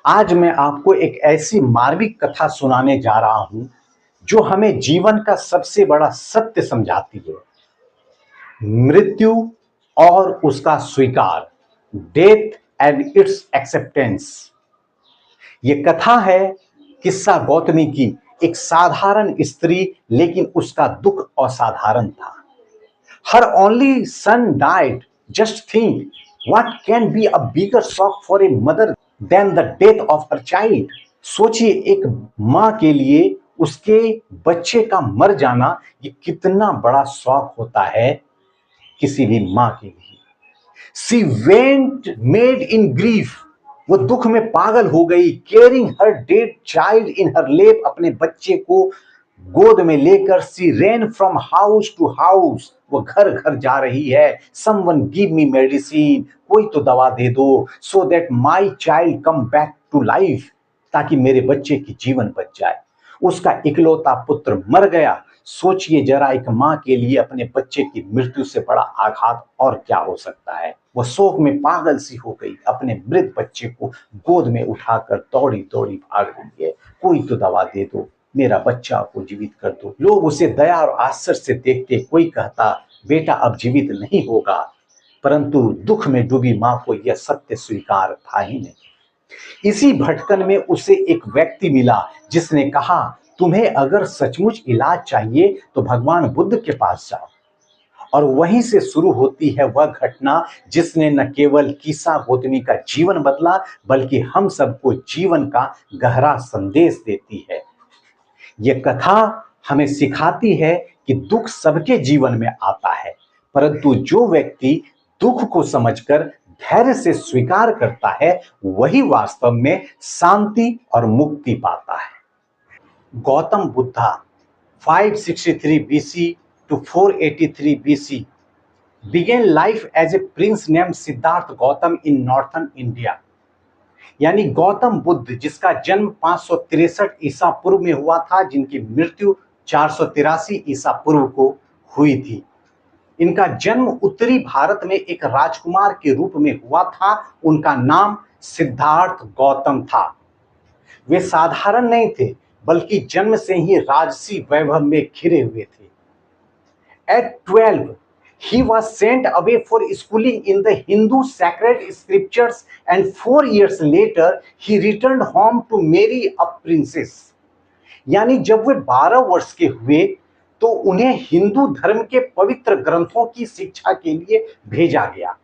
आज मैं आपको एक ऐसी मार्मिक कथा सुनाने जा रहा हूं जो हमें जीवन का सबसे बड़ा सत्य समझाती है। मृत्यु और उसका स्वीकार, डेथ एंड इट्स एक्सेप्टेंस। ये कथा है किस्सा गौतमी की, एक साधारण स्त्री, लेकिन उसका दुख असाधारण था। Her only son died. Just think, what can be a bigger shock for a mother than the death of her child. सोचिए, एक मां के लिए उसके बच्चे का मर जाना ये कितना बड़ा शौक होता है किसी भी मां के लिए। She went mad in grief. वो दुख में पागल हो गई, caring her dead child in her lap. अपने बच्चे को गोद में लेकर she ran from house to house. वो घर घर जा रही है। समवन गिव मी मेडिसिन, कोई तो दवा दे दो, so that my child come back to life, ताकि मेरे बच्चे की जीवन बच जाए। उसका इकलौता पुत्र मर गया। सोचिए जरा, एक मां के लिए अपने बच्चे की मृत्यु से बड़ा आघात और क्या हो सकता है। वह शोक में पागल सी हो गई, अपने मृत बच्चे को गोद में उठाकर दौड़ी दौड़ी भाग रही है। कोई तो दवा दे दो, मेरा बच्चा को जीवित कर दो। लोग उसे दया और आश्चर्य से देखते। कोई कहता बेटा अब जीवित नहीं होगा, परंतु दुख में डूबी मां को यह सत्य स्वीकार था ही नहीं। इसी भटकन में उसे एक व्यक्ति मिला जिसने कहा, तुम्हें अगर सचमुच इलाज चाहिए तो भगवान बुद्ध के पास जाओ। और वहीं से शुरू होती है वह घटना जिसने न केवल किस्सा गौतमी का जीवन बदला, बल्कि हम सबको जीवन का गहरा संदेश देती है। यह कथा हमें सिखाती है कि दुख सबके जीवन में आता है, परंतु जो व्यक्ति दुख को समझकर धैर्य से स्वीकार करता है वही वास्तव में शांति और मुक्ति पाता है। Gautam Buddha 563 BC to 483 BC began life as a prince named Siddharth Gautam in northern India। यानी गौतम बुद्ध, जिसका जन्म 563 ईसा पूर्व में हुआ था, जिनकी मृत्यु 483 ईसा पूर्व को हुई थी। इनका जन्म उत्तरी भारत में एक राजकुमार के रूप में हुआ था। उनका नाम सिद्धार्थ गौतम था। वे साधारण नहीं थे, बल्कि जन्म से ही राजसी वैभव में घिरे हुए थे। At 12, he was sent away for schooling in the Hindu sacred scriptures, and 4 years later, he returned home to marry a princess। यानी जब वे 12 वर्ष के हुए तो उन्हें हिंदू धर्म के पवित्र ग्रंथों की शिक्षा के लिए भेजा गया।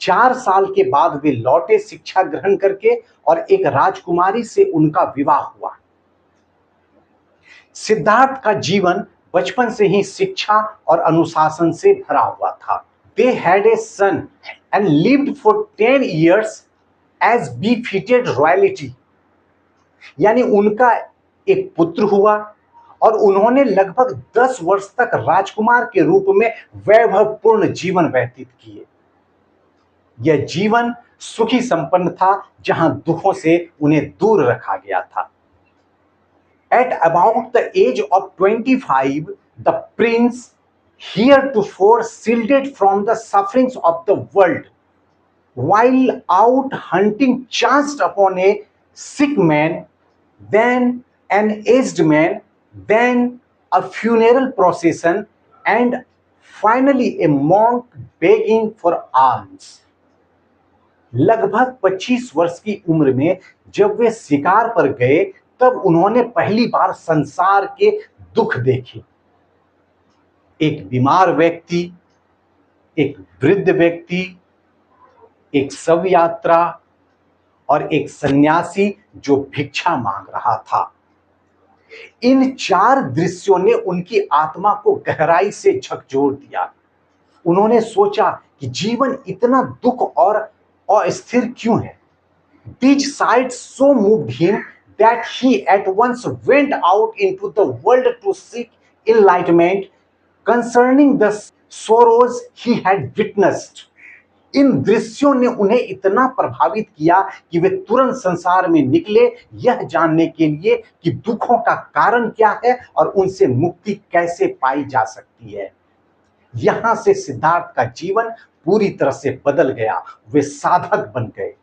4 साल के बाद वे लौटे शिक्षा ग्रहण करके, और एक राजकुमारी से उनका विवाह हुआ। सिद्धार्थ का जीवन बचपन से ही शिक्षा और अनुशासन से भरा हुआ था। They had a son and lived for 10 years as befitted royalty। यानी उनका एक पुत्र हुआ और उन्होंने लगभग 10 वर्ष तक राजकुमार के रूप में वैभवपूर्ण जीवन व्यतीत किए। यह जीवन सुखी संपन्न था, जहां दुखों से उन्हें दूर रखा गया था। At about the age of 25, the prince, heretofore shielded from the sufferings of the world, while out hunting, chanced upon a sick man, then an aged man, then a funeral procession, and finally a monk begging for alms। लगभग 25 वर्ष की उम्र में जब वे शिकार पर गए, तब उन्होंने पहली बार संसार के दुख देखे। एक बीमार व्यक्ति, एक वृद्ध व्यक्ति, एक शव यात्रा और एक सन्यासी जो भिक्षा मांग रहा था। इन 4 दृश्यों ने उनकी आत्मा को गहराई से झकझोर दिया। उन्होंने सोचा कि जीवन इतना दुख और अस्थिर क्यों है। These sights so moved him that he at once went out into the world to seek enlightenment concerning the sorrows he had witnessed। इन दृश्यों ने उन्हें इतना प्रभावित किया कि वे तुरंत संसार में निकले, यह जानने के लिए कि दुखों का कारण क्या है और उनसे मुक्ति कैसे पाई जा सकती है। यहां से सिद्धार्थ का जीवन पूरी तरह से बदल गया। वे साधक बन गए।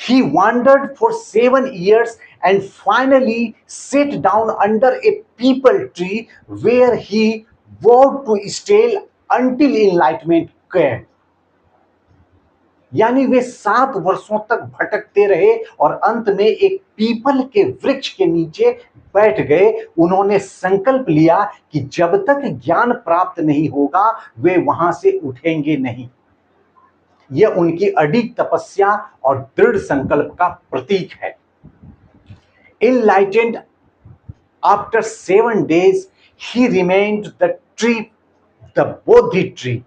He wandered for 7 years and finally sat down under a peepal tree where he vowed to stay until enlightenment came. यानी वे 7 वर्षों तक भटकते रहे और अंत में एक पीपल के वृक्ष के नीचे बैठ गए। उन्होंने संकल्प लिया कि जब तक ज्ञान प्राप्त नहीं होगा वे वहां से उठेंगे नहीं। यह उनकी अडिग तपस्या और दृढ़ संकल्प का प्रतीक है। Enlightened after 7 days, he remained the tree, the Bodhi tree,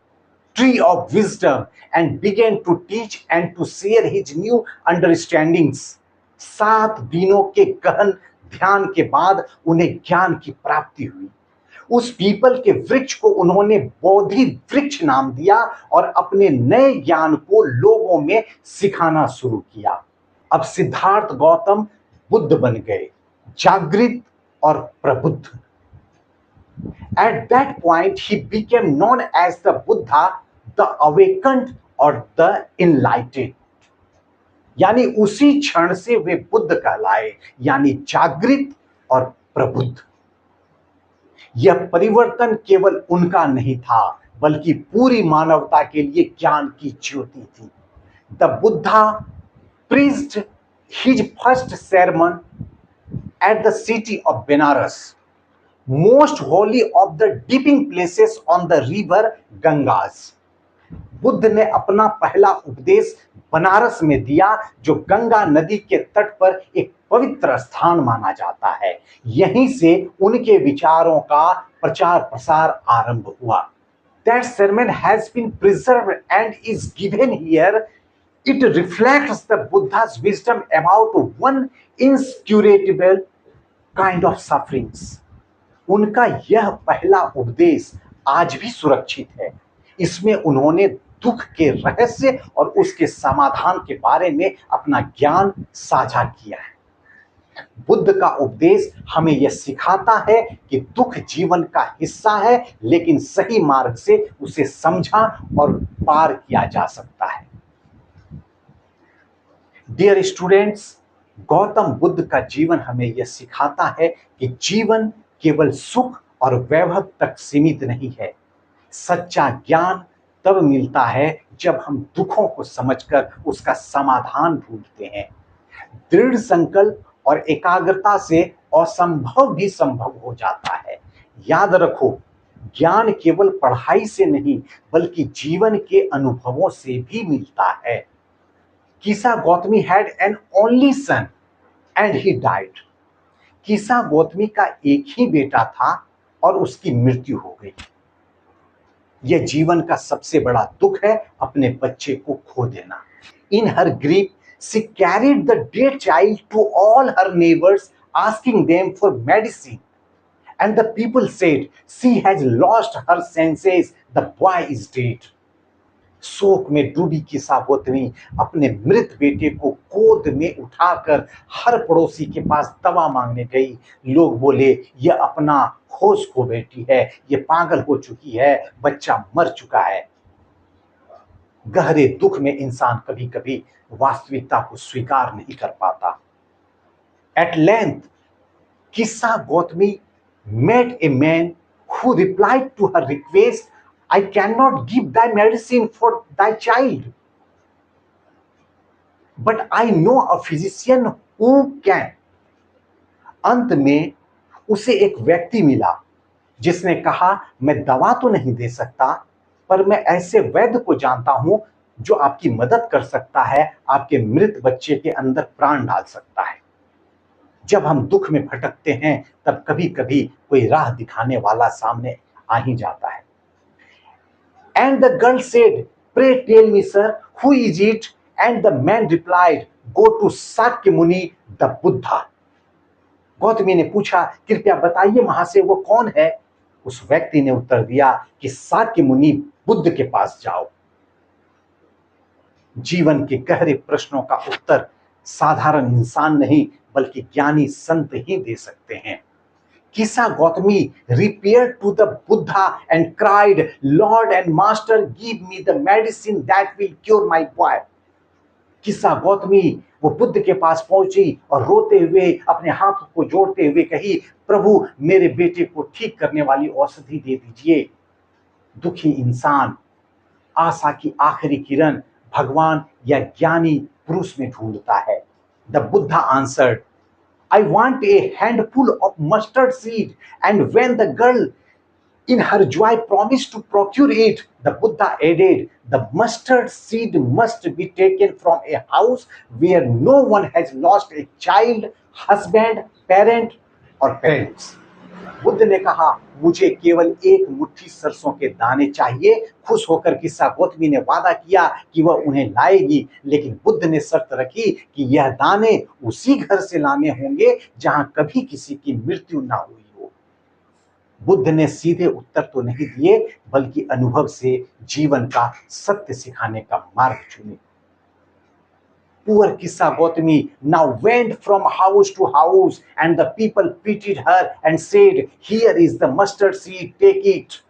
tree of wisdom, and began to teach and to share his new understandings. 7 दिनों के गहन ध्यान के बाद उन्हें ज्ञान की प्राप्ति हुई। उस पीपल के वृक्ष को उन्होंने बोधि वृक्ष नाम दिया और अपने नए ज्ञान को लोगों में सिखाना शुरू किया। अब सिद्धार्थ गौतम बुद्ध बन गए, जागृत और प्रबुद्ध। At that point, he became known as the Buddha, the awakened or the enlightened. यानी उसी क्षण से वे बुद्ध कहलाए, यानी जागृत और प्रबुद्ध। यह परिवर्तन केवल उनका नहीं था बल्कि पूरी मानवता के लिए ज्ञान की ज्योति थी। The Buddha preached his first sermon at the city of Benares, most holy of the dipping places on the river Gangas. Buddha ने अपना पहला उपदेश बनारस में दिया जो गंगा नदी के तट पर एक पवित्र स्थान माना जाता है। यहीं से उनके विचारों का प्रचार प्रसार आरंभ हुआ। That sermon has been preserved and is given here. It reflects the Buddha's wisdom about one incurable kind of sufferings. उनका यह पहला उपदेश आज भी सुरक्षित है। इसमें उन्होंने दुख के रहस्य और उसके समाधान के बारे में अपना ज्ञान साझा किया है। बुद्ध का उपदेश हमें यह सिखाता है कि दुख जीवन का हिस्सा है, लेकिन सही मार्ग से उसे समझा और पार किया जा सकता है। डियर स्टूडेंट्स, गौतम बुद्ध का जीवन हमें यह सिखाता है कि जीवन केवल सुख और वैभव तक सीमित नहीं है। सच्चा ज्ञान तब मिलता है जब हम दुखों को समझकर उसका समाधान ढूंढते हैं। दृढ़ संकल्प और एकाग्रता से असंभव भी संभव हो जाता है। याद रखो, ज्ञान केवल पढ़ाई से नहीं बल्कि जीवन के अनुभवों से भी मिलता है। कीसा Gautami had an only son and he died. कीसा Gautami का एक ही बेटा था और उसकी मृत्यु हो गई। यह जीवन का सबसे बड़ा दुख है, अपने बच्चे को खो देना। In her grief, she carried the dead child to all her neighbors, asking them for medicine. And the people said, "She has lost her senses. The boy is dead." शोक में डूबी कीसा गौतमी अपने मृत बेटे को गोद में उठाकर हर पड़ोसी के पास दवा मांगने गई। लोग बोले, यह अपना होश खो बैठी है, यह पागल हो चुकी है, बच्चा मर चुका है। गहरे दुख में इंसान कभी कभी वास्तविकता को स्वीकार नहीं कर पाता। At length, कीसा Gautami met a man who replied to her request, "I cannot give thy medicine for thy child, but I know a physician who can." अंत में उसे एक व्यक्ति मिला जिसने कहा, मैं दवा तो नहीं दे सकता, पर मैं ऐसे वैद्य को जानता हूं जो आपकी मदद कर सकता है, आपके मृत बच्चे के अंदर प्राण डाल सकता है। जब हम दुख में भटकते हैं तब कभी कभी कोई राह दिखाने वाला सामने आ ही जाता है। And the girl said, "Pray tell me, sir, who is it?" And the man replied, "Go to Sakyamuni, the Buddha." Gautami ने पूछा, कृपया बताइए महाशय वो कौन है? उस व्यक्ति ने उत्तर दिया कि साक्यमुनि बुद्ध के पास जाओ। जीवन के गहरे प्रश्नों का उत्तर साधारण इंसान नहीं बल्कि ज्ञानी संत ही दे सकते हैं। कीसा Gautami repaired to the Buddha and cried, "Lord and Master, give me the medicine that will cure my boy." कीसा Gautami वो बुद्ध के पास पहुंची और रोते हुए अपने हाथों को जोड़ते हुए कही, प्रभु मेरे बेटे को ठीक करने वाली औषधि दे दीजिए। दुखी इंसान आशा की आखिरी किरण भगवान या ज्ञानी पुरुष में ढूंढता है। The Buddha answered, I want a handful of mustard seed. And when the girl in her joy promised to procure it, the Buddha added, the mustard seed must be taken from a house where no one has lost a child, husband, parent or parents. Buddha ने कहा, मुझे केवल एक मुट्ठी सरसों के दाने चाहिए। खुश होकर किस्सा गौतमी ने वादा किया कि वह उन्हें लाएगी, लेकिन बुद्ध ने शर्त रखी कि यह दाने उसी घर से लाने होंगे जहां कभी किसी की मृत्यु ना हुई हो। बुद्ध ने सीधे उत्तर तो नहीं दिए, बल्कि अनुभव से जीवन का सत्य सिखाने का मार्ग चुने। Poor Kissa Gautami now went from house to house, and the people pitied her and said, here is the mustard seed, take it.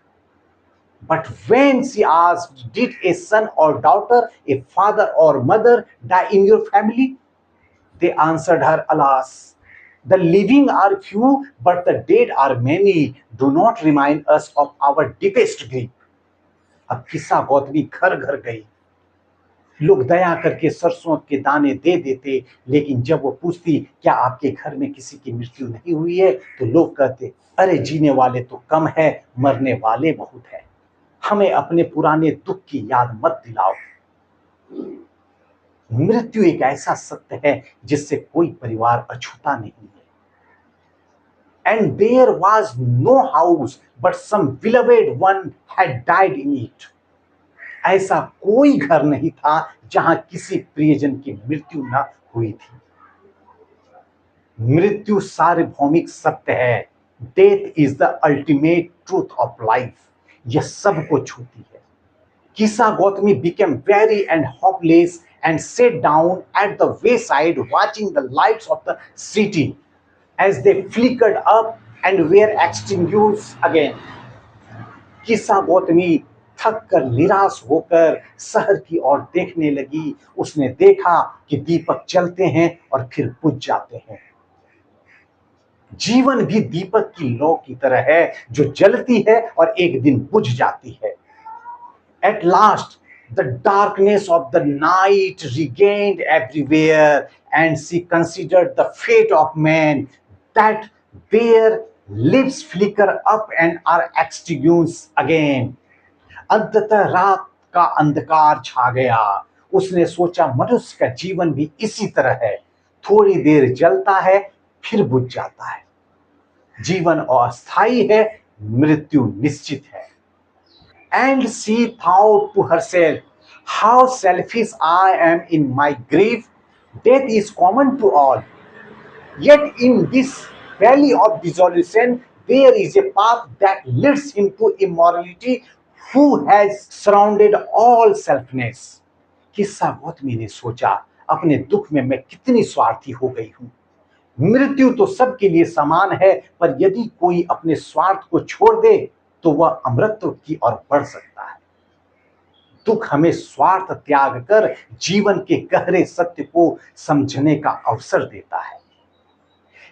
But when she asked, did a son or daughter, a father or mother die in your family? They answered her, alas, the living are few, but the dead are many. Do not remind us of our deepest grief. अब किस्सा गौतमी घर घर गई। लोग दया करके सरसों के दाने दे देते, लेकिन जब वो पूछती क्या आपके घर में किसी की मृत्यु नहीं हुई है, तो लोग कहते, अरे जीने वाले तो कम है, मरने वाले बहुत है। हमें अपने पुराने दुख की याद मत दिलाओ। मृत्यु एक ऐसा सत्य है जिससे कोई परिवार अछूता नहीं है। And there was no house, but some beloved one had died in it. ऐसा कोई घर नहीं था जहां किसी प्रियजन की मृत्यु न हुई थी। मृत्यु सार्वभौमिक सत्य है। Death is the ultimate truth of life. यह सबको छूती है। किस्सा Gautami became weary and hopeless and sat down at the wayside watching the lights of the city as they flickered up and were extinguished again. किस्सा गौतमी थक कर निराश होकर शहर की ओर देखने लगी। उसने देखा कि दीपक जलते हैं और फिर बुझ जाते हैं। जीवन भी दीपक की लौ की तरह है जो जलती है और एक दिन बुझ जाती है। At last, the darkness of the night regained everywhere, and she considered the fate of man, that their lips flicker up and are extinguished again. अंततः रात का अंधकार छा गया। उसने सोचा मनुष्य का जीवन भी इसी तरह है, थोड़ी देर जलता है फिर बुझ जाता है। जीवन अस्थायी है, मृत्यु निश्चित है। And she thought to herself, how selfish I am in my grief. Death is common to all. Yet in this valley of dissolution, there is a path that leads him to immortality, who has surrounded all selfness. किस्सा गौतमी ने सोचा, अपने दुख में मैं कितनी स्वार्थी हो गई हूं। मृत्यु तो सबके लिए समान है, पर यदि कोई अपने स्वार्थ को छोड़ दे तो वह अमृतत्व की ओर बढ़ सकता है। दुख हमें स्वार्थ त्याग कर जीवन के गहरे सत्य को समझने का अवसर देता है।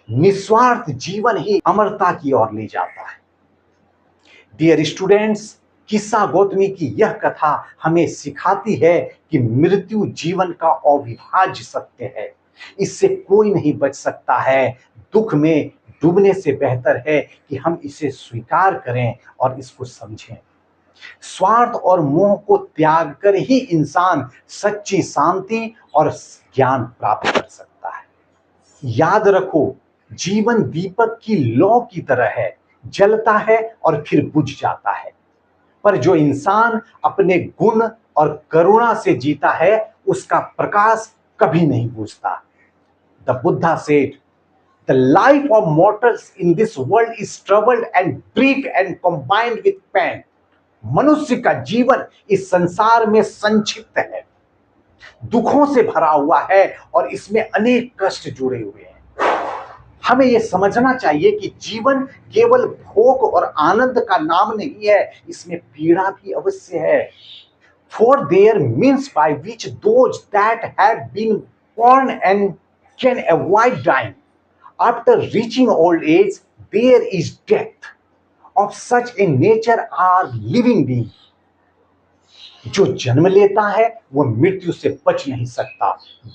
निस्वार्थ जीवन ही अमरता की ओर ले जाता है। डियर स्टूडेंट्स, किस्सा गौतमी की यह कथा हमें सिखाती है कि मृत्यु जीवन का अविभाज्य सत्य है। इससे कोई नहीं बच सकता है। दुख में डूबने से बेहतर है कि हम इसे स्वीकार करें और इसको समझें। स्वार्थ और मोह को त्याग कर ही इंसान सच्ची शांति और ज्ञान प्राप्त कर सकता है। याद रखो, जीवन दीपक की लौ की तरह है, जलता है और फिर बुझ जाता है, पर जो इंसान अपने गुण और करुणा से जीता है उसका प्रकाश कभी नहीं बुझता। The Buddha said, the life of mortals in this world is troubled and brief and combined with pain. मनुष्य का जीवन इस संसार में संक्षिप्त है, दुखों से भरा हुआ है और इसमें अनेक कष्ट जुड़े हुए हैं। हमें यह समझना चाहिए कि जीवन केवल भोग और आनंद का नाम नहीं है, इसमें पीड़ा भी अवश्य है। For there means by which those that have been born and can avoid dying. After reaching old age, there is death. Of such a nature are living beings. जो जन्म लेता है वो मृत्यु से बच नहीं सकता।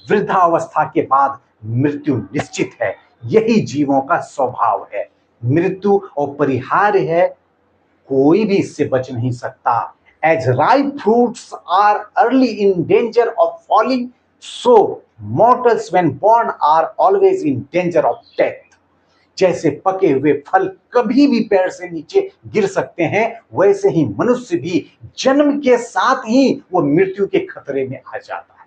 वृद्धावस्था के बाद मृत्यु निश्चित है। यही जीवों का स्वभाव है। मृत्यु अपरिहार्य है, कोई भी इससे बच नहीं सकता। As ripe fruits are early in danger of falling, so mortals when born are always in danger of death. जैसे पके हुए फल कभी भी पैर से नीचे गिर सकते हैं, वैसे ही मनुष्य भी जन्म के साथ ही वो मृत्यु के खतरे में आ जाता है।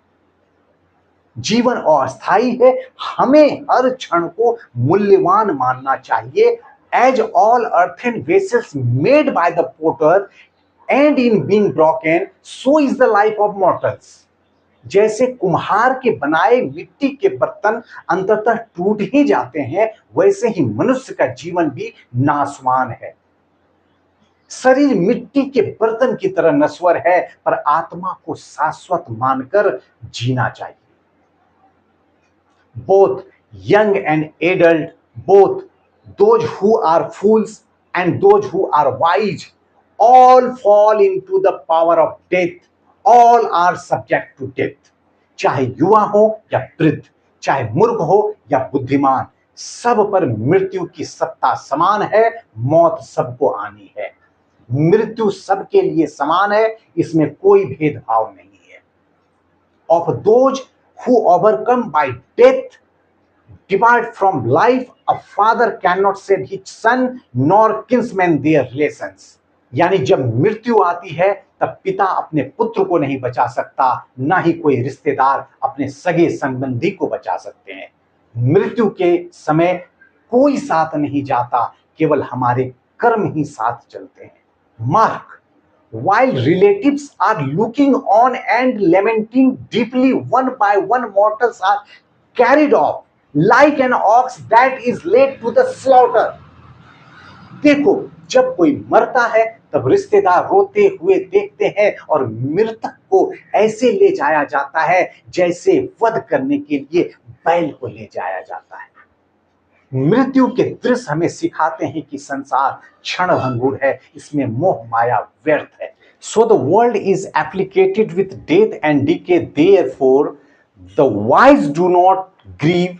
जीवन अस्थायी है, हमें हर क्षण को मूल्यवान मानना चाहिए। As all earthen vessels made by the potter and in being broken, so is the life of mortals. जैसे कुम्हार के बनाए मिट्टी के बर्तन अंततः टूट ही जाते हैं, वैसे ही मनुष्य का जीवन भी नाशवान है। शरीर मिट्टी के बर्तन की तरह नश्वर है, पर आत्मा को शाश्वत मानकर जीना चाहिए। Both young and adult, both those who are fools and those who are wise, all fall into the power of death. All are subject to death. चाहे युवा हो या वृद्ध, चाहे मूर्ख हो या बुद्धिमान, सब पर मृत्यु की सत्ता समान है। मौत सबको आनी है। मृत्यु सबके लिए समान है, इसमें कोई भेदभाव नहीं है। Of those who overcome by death depart from life, a father cannot save his son nor kinsmen their relations. यानी जब मृत्यु आती है तब पिता अपने पुत्र को नहीं बचा सकता, ना ही कोई रिश्तेदार अपने सगे संबंधी को बचा सकते हैं। मृत्यु के समय कोई साथ नहीं जाता, केवल हमारे कर्म ही साथ चलते हैं। Mark, while relatives are looking on and lamenting deeply, one by one mortals are carried off like an ox that is led to the slaughter. देखो, जब कोई मरता है तब रिश्तेदार रोते हुए देखते हैं और मृतक को ऐसे ले जाया जाता है जैसे वध करने के लिए बैल को ले जाया जाता है। मृत्यु के दृश्य हमें सिखाते हैं कि संसार क्षणभंगुर है, इसमें मोह माया व्यर्थ है। So the world is afflicted with death and decay, therefore the wise do not grieve,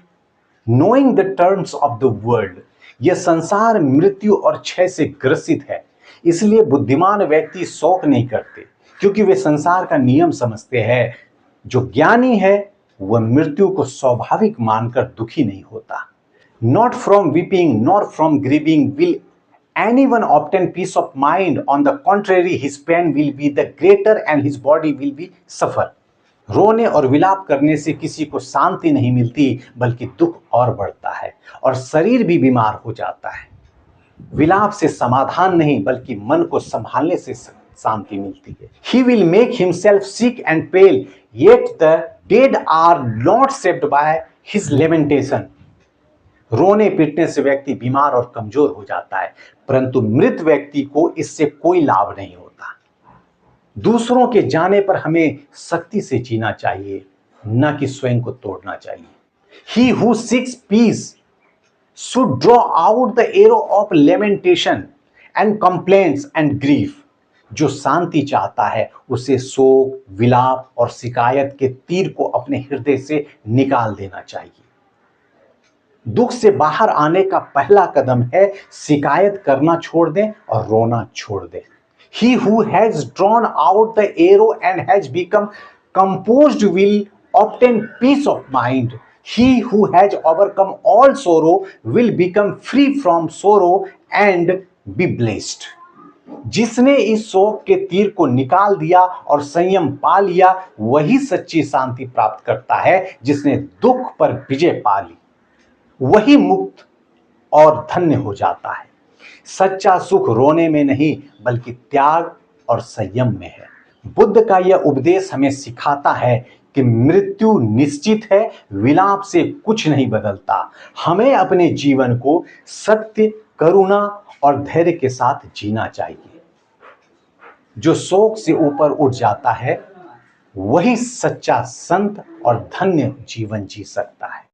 knowing the terms of the world. यह संसार मृत्यु और क्षय से ग्रसित है, इसलिए बुद्धिमान व्यक्ति शोक नहीं करते, क्योंकि वे संसार का नियम समझते हैं। जो ज्ञानी है वह मृत्यु को स्वाभाविक मानकर दुखी नहीं होता। Not from weeping nor from grieving will anyone obtain peace of mind. On the contrary, his pain will be the greater and his body will be suffer. रोने और विलाप करने से किसी को शांति नहीं मिलती, बल्कि दुख और बढ़ता है और शरीर भी बीमार हो जाता है। विलाप से समाधान नहीं, बल्कि मन को संभालने से शांति मिलती है। He will make himself sick and pale, yet the dead are not saved by his lamentation. रोने पीटने से व्यक्ति बीमार और कमजोर हो जाता है, परंतु मृत व्यक्ति को इससे कोई लाभ नहीं होता। दूसरों के जाने पर हमें शक्ति से जीना चाहिए, न कि स्वयं को तोड़ना चाहिए। He who seeks peace should draw out the arrow of lamentation and complaints and grief. जो शांति चाहता है उसे शोक, विलाप और शिकायत के तीर को अपने हृदय से निकाल देना चाहिए। दुख से बाहर आने का पहला कदम है शिकायत करना छोड़ दें और रोना छोड़ दें। He who has drawn out the arrow and has become composed will obtain peace of mind. He who has overcome all sorrow will become free from sorrow and be blessed. जिसने इस शोक के तीर को निकाल दिया और संयम पा लिया, वही सच्ची शांति प्राप्त करता है। जिसने दुख पर विजय पा ली, वही मुक्त और धन्य हो जाता है। सच्चा सुख रोने में नहीं, बल्कि त्याग और संयम में है। बुद्ध का यह उपदेश हमें सिखाता है कि मृत्यु निश्चित है, विलाप से कुछ नहीं बदलता। हमें अपने जीवन को सत्य, करुणा और धैर्य के साथ जीना चाहिए। जो शोक से ऊपर उठ जाता है वही सच्चा संत और धन्य जीवन जी सकता है।